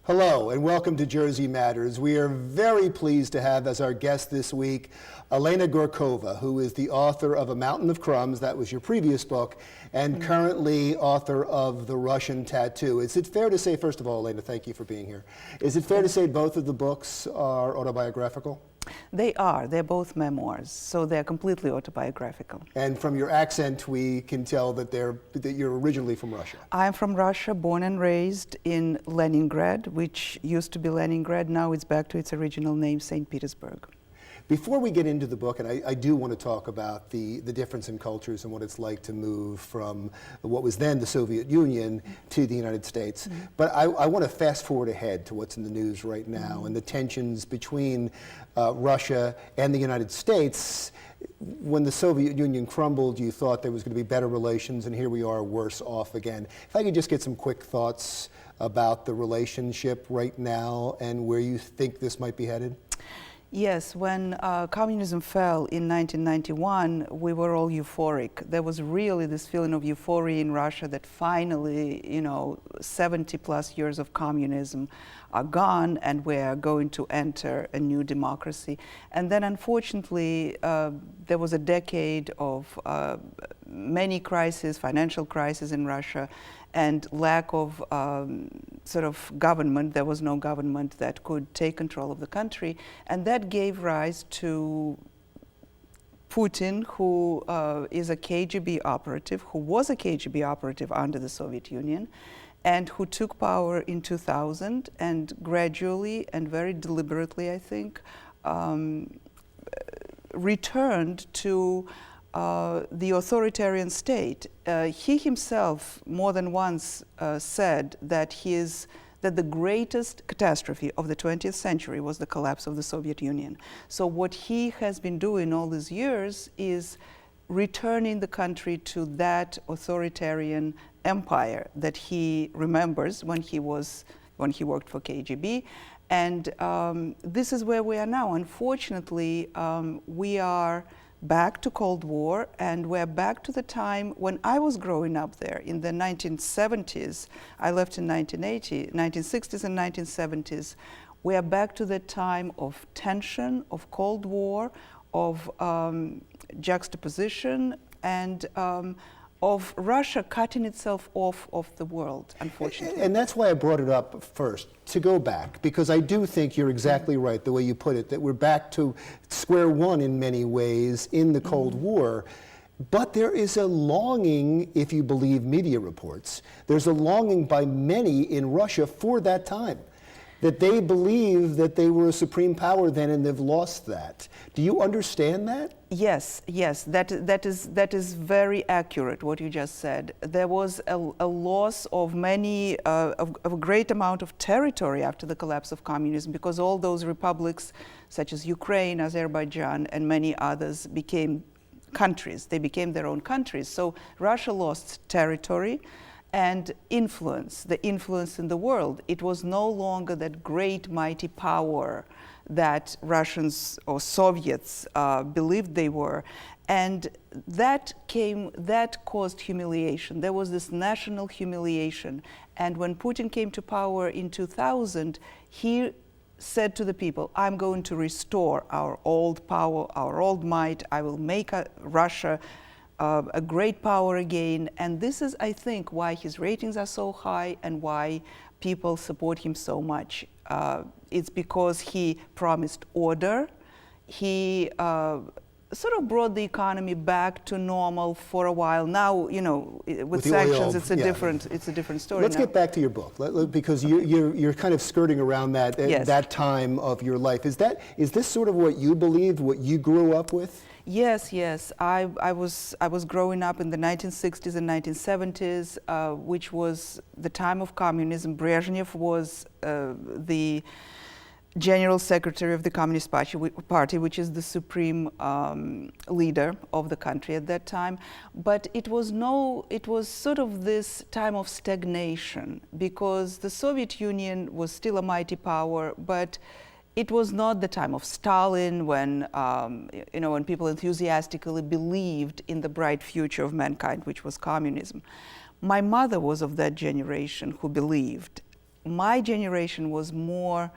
Hello and welcome to Jersey Matters. We are very pleased to have as our guest this week Elena Gorakhova, who is the author of A Mountain of Crumbs, that was your previous book, and currently author of The Russian Tattoo. Is it fair to say, first of all, Elena, thank you for being here. Is it fair to say both of the books are autobiographical? They are. They're both memoirs, so they're completely autobiographical. And from your accent, we can tell that you're originally from Russia. I'm from Russia, born and raised in Leningrad, which used to be Leningrad. Now it's back to its original name, St. Petersburg. Before we get into the book, and I do want to talk about the difference in cultures and what it's like to move from what was then the Soviet Union to the United States, but I want to fast forward ahead to what's in the news right now and the tensions between Russia and the United States. When the Soviet Union crumbled, you thought there was going to be better relations, and here we are worse off again. If I could just get some quick thoughts about the relationship right now and where you think this might be headed. Yes, when communism fell in 1991, we were all euphoric. There was really this feeling of euphoria in Russia that finally, 70 plus years of communism are gone and we're going to enter a new democracy. And then unfortunately, there was a decade of many crises, financial crisis in Russia, and lack of sort of government. There was no government that could take control of the country, and that gave rise to Putin, who is a KGB operative, who was a KGB operative under the Soviet Union, and who took power in 2000 and gradually and very deliberately, I think, returned to the authoritarian state. He himself more than once said that the greatest catastrophe of the 20th century was the collapse of the Soviet Union. So what he has been doing all these years is returning the country to that authoritarian empire that he remembers when he worked for KGB. And this is where we are now. Unfortunately, we are back to Cold War, and we're back to the time when I was growing up there in the 1970s. I left in 1980, 1960s and 1970s. We are back to the time of tension, of Cold War, of juxtaposition, and of Russia cutting itself off of the world, unfortunately. And that's why I brought it up first, to go back, because I do think you're exactly right, the way you put it, that we're back to square one in many ways in the Cold War. But there is a longing, if you believe media reports, there's a longing by many in Russia for that time, that they believe that they were a supreme power then and they've lost that. Do you understand that? Yes, that is very accurate, what you just said. There was a loss of of a great amount of territory after the collapse of communism, because all those republics, such as Ukraine, Azerbaijan, and many others, became countries. They became their own countries. So Russia lost territory and influence, the influence in the world. It was no longer that great mighty power that Russians or Soviets believed they were. And that caused humiliation. There was this national humiliation. And when Putin came to power in 2000, he said to the people, I'm going to restore our old power, our old might. I will make Russia a great power again. And this is, I think, why his ratings are so high and why people support him so much. It's because he promised order. He sort of brought the economy back to normal for a while. Now, with sanctions, it's a different story. Let's get back to your book, because you're kind of skirting around that Yes. that time of your life. Is this sort of what you believed, what you grew up with? Yes. I was growing up in the 1960s and 1970s, which was the time of communism. Brezhnev was the General Secretary of the Communist Party, which is the supreme leader of the country at that time. But it was sort of this time of stagnation, because the Soviet Union was still a mighty power, but it was not the time of Stalin, when when people enthusiastically believed in the bright future of mankind, which was communism. My mother was of that generation who believed. my generation was more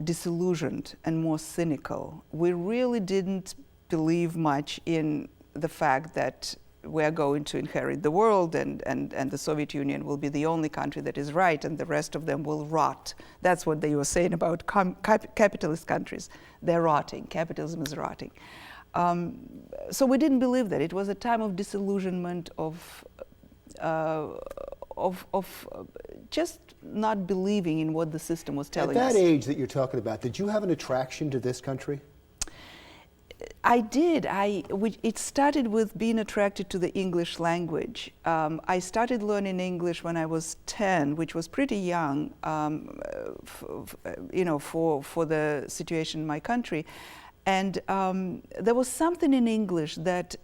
disillusioned and more cynical. We really didn't believe much in the fact that we're going to inherit the world and the Soviet Union will be the only country that is right and the rest of them will rot. That's what they were saying about capitalist countries. They're rotting. Capitalism is rotting. So we didn't believe that. It was a time of disillusionment, of just not believing in what the system was telling us. At that age that you're talking about, did you have an attraction to this country? I did. It started with being attracted to the English language. I started learning English when I was 10, which was pretty young, for the situation in my country. And there was something in English that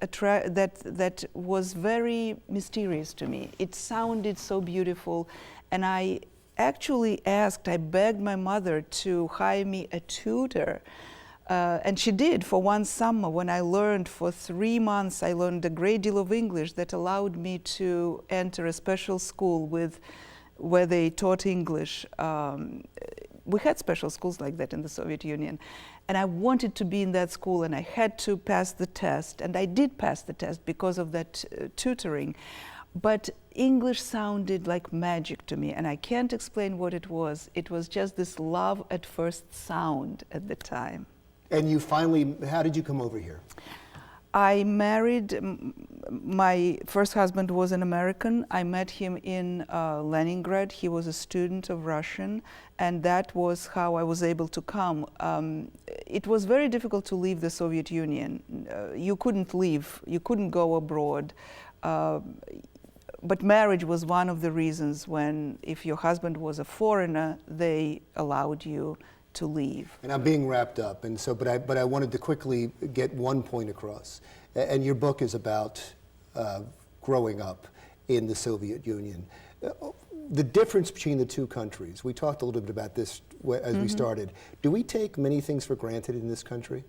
was very mysterious to me. It sounded so beautiful, and I actually I begged my mother to hire me a tutor. And she did for one summer. When I learned for 3 months, I learned a great deal of English that allowed me to enter a special school where they taught English. We had special schools like that in the Soviet Union. And I wanted to be in that school, and I had to pass the test. And I did pass the test because of that tutoring. But English sounded like magic to me, and I can't explain what it was. It was just this love at first sound at the time. And you finally, how did you come over here? I married, my first husband was an American. I met him in Leningrad. He was a student of Russian, and that was how I was able to come. It was very difficult to leave the Soviet Union. You couldn't leave, you couldn't go abroad. But marriage was one of the reasons when, if your husband was a foreigner, they allowed you to leave. And I'm being wrapped up, and so, but I wanted to quickly get one point across. And your book is about growing up in the Soviet Union. The difference between the two countries, we talked a little bit about this as we started. Do we take many things for granted in this country?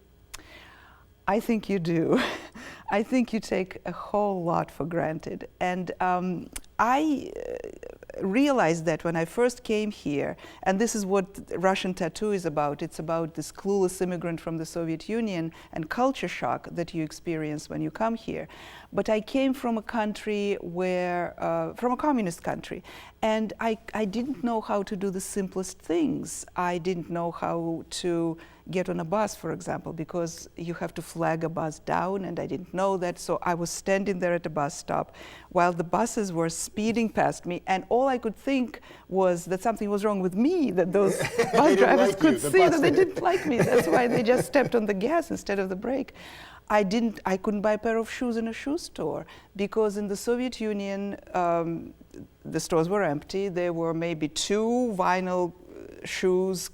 I think you do. I think you take a whole lot for granted. And I realized that when I first came here, and this is what Russian Tattoo is about. It's about this clueless immigrant from the Soviet Union and culture shock that you experience when you come here. But I came from a country where, from a communist country, and I didn't know how to do the simplest things. I didn't know how to get on a bus, for example, because you have to flag a bus down, and I didn't know that, so I was standing there at the bus stop while the buses were speeding past me, and all I could think was that something was wrong with me, that those bus drivers could see that they didn't like me. That's why they just stepped on the gas instead of the brake. I couldn't buy a pair of shoes in a shoe store, because in the Soviet Union, the stores were empty. There were maybe 2 vinyl shoes,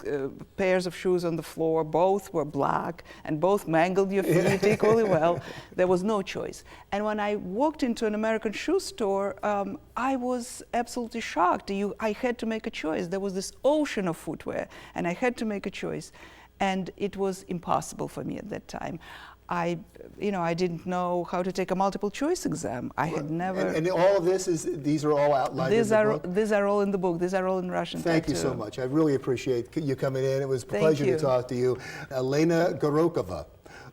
pairs of shoes on the floor. Both were black and both mangled your feet equally well. There was no choice. And when I walked into an American shoe store, I was absolutely shocked. I had to make a choice. There was this ocean of footwear, and I had to make a choice. And it was impossible for me at that time. I didn't know how to take a multiple choice exam. I had never. And all of this these are all outlined in the book? These are all in the book. These are all in Russian. Thank you so much. I really appreciate you coming in. It was a pleasure to talk to you. Elena Gorakhova,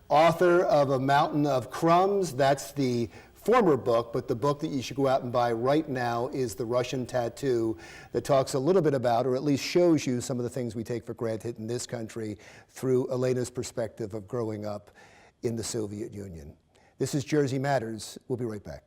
author of A Mountain of Crumbs. That's the former book, but the book that you should go out and buy right now is The Russian Tattoo, that talks a little bit about, or at least shows you some of the things we take for granted in this country through Elena's perspective of growing up in the Soviet Union. This is Jersey Matters. We'll be right back.